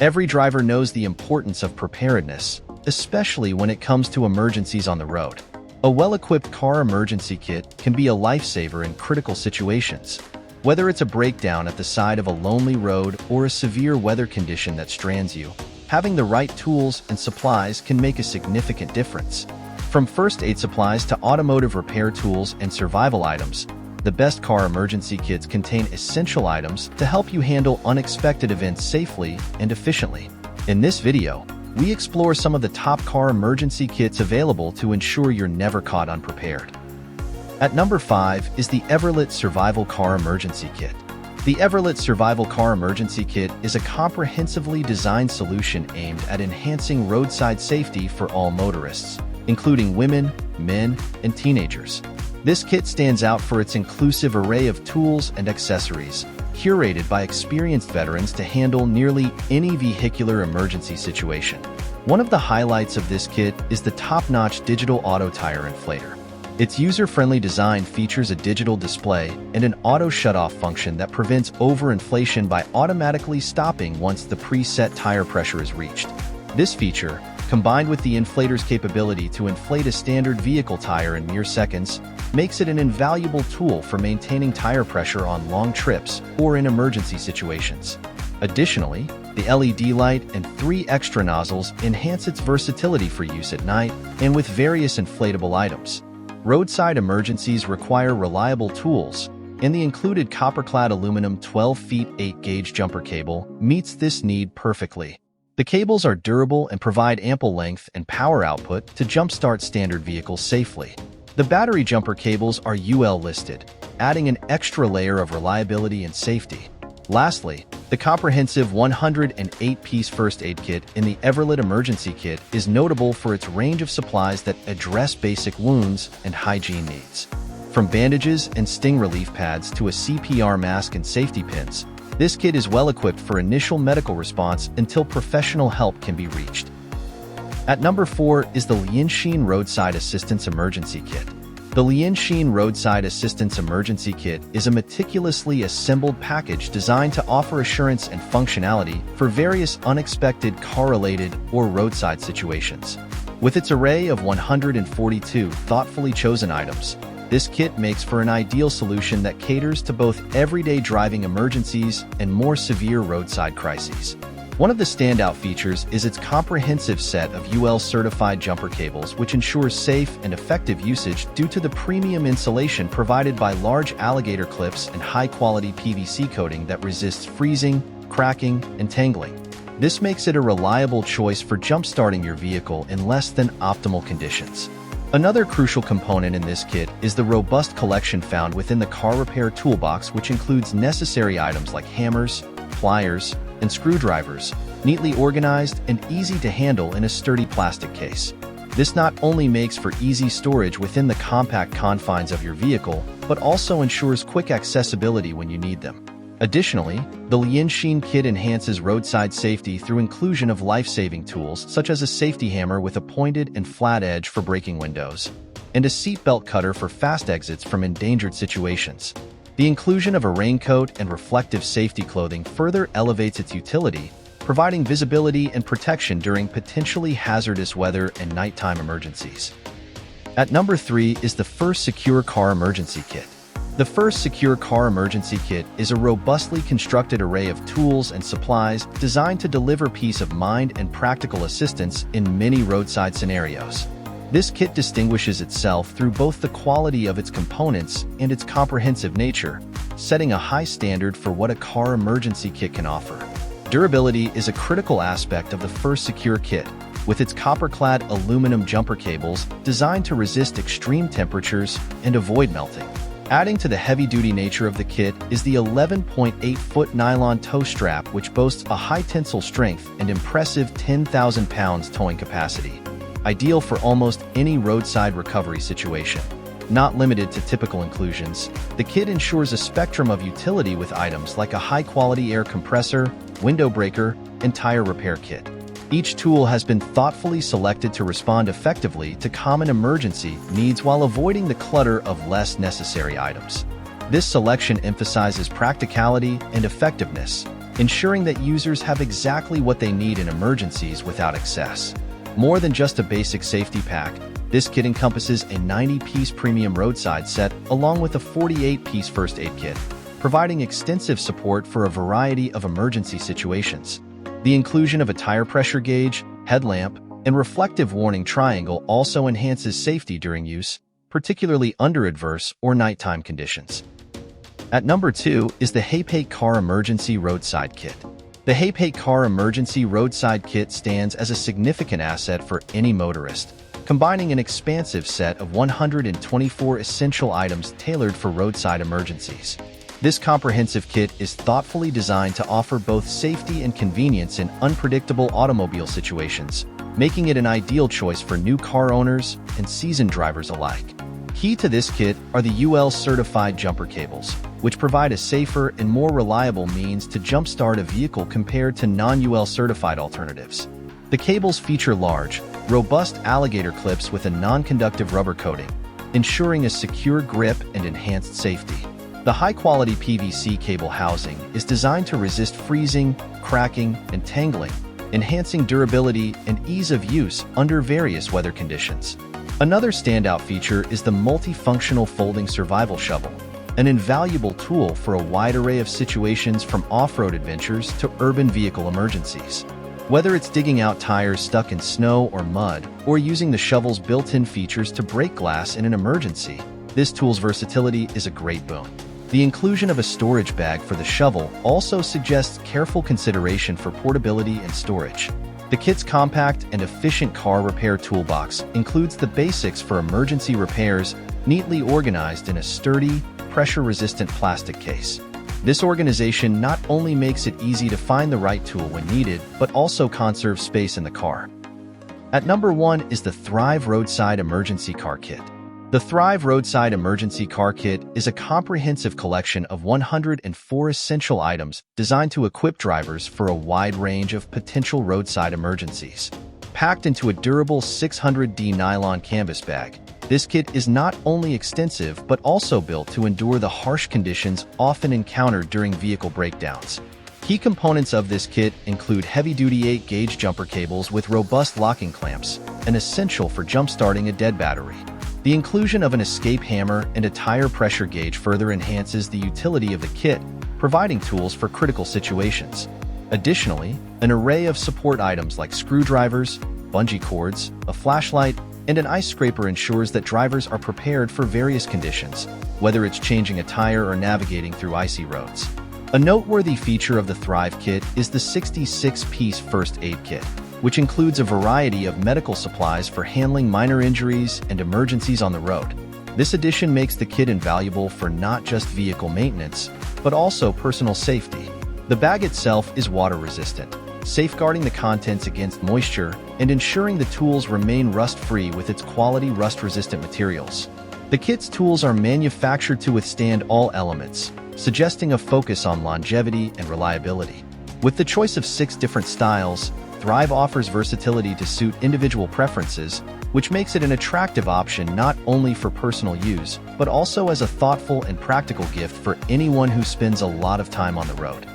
Every driver knows the importance of preparedness, especially when it comes to emergencies on the road. A well-equipped car emergency kit can be a lifesaver in critical situations. Whether it's a breakdown at the side of a lonely road or a severe weather condition that strands you, having the right tools and supplies can make a significant difference. From first aid supplies to automotive repair tools and survival items, the best car emergency kits contain essential items to help you handle unexpected events safely and efficiently. In this video, we explore some of the top car emergency kits available to ensure you're never caught unprepared. At number 5 is the Everlit Survival Car Emergency Kit. The Everlit Survival Car Emergency Kit is a comprehensively designed solution aimed at enhancing roadside safety for all motorists, including women, men, and teenagers. This kit stands out for its inclusive array of tools and accessories, curated by experienced veterans to handle nearly any vehicular emergency situation. One of the highlights of this kit is the top-notch digital auto tire inflator. Its user-friendly design features a digital display and an auto shut-off function that prevents overinflation by automatically stopping once the preset tire pressure is reached. This feature, combined with the inflator's capability to inflate a standard vehicle tire in mere seconds, makes it an invaluable tool for maintaining tire pressure on long trips or in emergency situations. Additionally, the LED light and 3 extra nozzles enhance its versatility for use at night and with various inflatable items. Roadside emergencies require reliable tools, and the included copper-clad aluminum 12 feet 8 gauge jumper cable meets this need perfectly. The cables are durable and provide ample length and power output to jumpstart standard vehicles safely. The battery jumper cables are UL listed, adding an extra layer of reliability and safety. Lastly, the comprehensive 108-piece first aid kit in the Everlit Emergency Kit is notable for its range of supplies that address basic wounds and hygiene needs. From bandages and sting relief pads to a CPR mask and safety pins, this kit is well equipped for initial medical response until professional help can be reached. At number 4 is the Lianxin Roadside Assistance Emergency Kit. The Lianxin Roadside Assistance Emergency Kit is a meticulously assembled package designed to offer assurance and functionality for various unexpected car-related or roadside situations. With its array of 142 thoughtfully chosen items, this kit makes for an ideal solution that caters to both everyday driving emergencies and more severe roadside crises. One of the standout features is its comprehensive set of UL-certified jumper cables, which ensures safe and effective usage due to the premium insulation provided by large alligator clips and high-quality PVC coating that resists freezing, cracking, and tangling. This makes it a reliable choice for jump-starting your vehicle in less than optimal conditions. Another crucial component in this kit is the robust collection found within the car repair toolbox, which includes necessary items like hammers, pliers, and screwdrivers, neatly organized and easy to handle in a sturdy plastic case. This not only makes for easy storage within the compact confines of your vehicle, but also ensures quick accessibility when you need them. Additionally, the Lianxin kit enhances roadside safety through inclusion of life-saving tools such as a safety hammer with a pointed and flat edge for breaking windows, and a seatbelt cutter for fast exits from endangered situations. The inclusion of a raincoat and reflective safety clothing further elevates its utility, providing visibility and protection during potentially hazardous weather and nighttime emergencies. At number 3 is the First Secure Car Emergency Kit. The First Secure Car Emergency Kit is a robustly constructed array of tools and supplies designed to deliver peace of mind and practical assistance in many roadside scenarios. This kit distinguishes itself through both the quality of its components and its comprehensive nature, setting a high standard for what a car emergency kit can offer. Durability is a critical aspect of the First Secure Kit, with its copper-clad aluminum jumper cables designed to resist extreme temperatures and avoid melting. Adding to the heavy-duty nature of the kit is the 11.8-foot nylon tow strap, which boasts a high tensile strength and impressive 10,000 pounds towing capacity, ideal for almost any roadside recovery situation. Not limited to typical inclusions, the kit ensures a spectrum of utility with items like a high-quality air compressor, window breaker, and tire repair kit. Each tool has been thoughtfully selected to respond effectively to common emergency needs while avoiding the clutter of less necessary items. This selection emphasizes practicality and effectiveness, ensuring that users have exactly what they need in emergencies without excess. More than just a basic safety pack, this kit encompasses a 90-piece premium roadside set along with a 48-piece first aid kit, providing extensive support for a variety of emergency situations. The inclusion of a tire pressure gauge, headlamp, and reflective warning triangle also enhances safety during use, particularly under adverse or nighttime conditions. At number 2 is the Haiphaik Car Emergency Roadside Kit. The Haiphaik Car Emergency Roadside Kit stands as a significant asset for any motorist, combining an expansive set of 124 essential items tailored for roadside emergencies. This comprehensive kit is thoughtfully designed to offer both safety and convenience in unpredictable automobile situations, making it an ideal choice for new car owners and seasoned drivers alike. Key to this kit are the UL-certified jumper cables, which provide a safer and more reliable means to jumpstart a vehicle compared to non-UL-certified alternatives. The cables feature large, robust alligator clips with a non-conductive rubber coating, ensuring a secure grip and enhanced safety. The high-quality PVC cable housing is designed to resist freezing, cracking, and tangling, enhancing durability and ease of use under various weather conditions. Another standout feature is the multifunctional folding survival shovel, an invaluable tool for a wide array of situations from off-road adventures to urban vehicle emergencies. Whether it's digging out tires stuck in snow or mud, or using the shovel's built-in features to break glass in an emergency, this tool's versatility is a great boon. The inclusion of a storage bag for the shovel also suggests careful consideration for portability and storage. The kit's compact and efficient car repair toolbox includes the basics for emergency repairs, neatly organized in a sturdy, pressure-resistant plastic case. This organization not only makes it easy to find the right tool when needed, but also conserves space in the car. At number 1 is the Thrive Roadside Emergency Car Kit. The Thrive Roadside Emergency Car Kit is a comprehensive collection of 104 essential items designed to equip drivers for a wide range of potential roadside emergencies. Packed into a durable 600D nylon canvas bag, this kit is not only extensive but also built to endure the harsh conditions often encountered during vehicle breakdowns. Key components of this kit include heavy-duty 8-gauge jumper cables with robust locking clamps, an essential for jump-starting a dead battery. The inclusion of an escape hammer and a tire pressure gauge further enhances the utility of the kit, providing tools for critical situations. Additionally, an array of support items like screwdrivers, bungee cords, a flashlight, and an ice scraper ensures that drivers are prepared for various conditions, whether it's changing a tire or navigating through icy roads. A noteworthy feature of the Thrive Kit is the 66-piece first aid kit, which includes a variety of medical supplies for handling minor injuries and emergencies on the road. This addition makes the kit invaluable for not just vehicle maintenance, but also personal safety. The bag itself is water-resistant, safeguarding the contents against moisture and ensuring the tools remain rust-free with its quality rust-resistant materials. The kit's tools are manufactured to withstand all elements, suggesting a focus on longevity and reliability. With the choice of 6 different styles, Thrive offers versatility to suit individual preferences, which makes it an attractive option not only for personal use, but also as a thoughtful and practical gift for anyone who spends a lot of time on the road.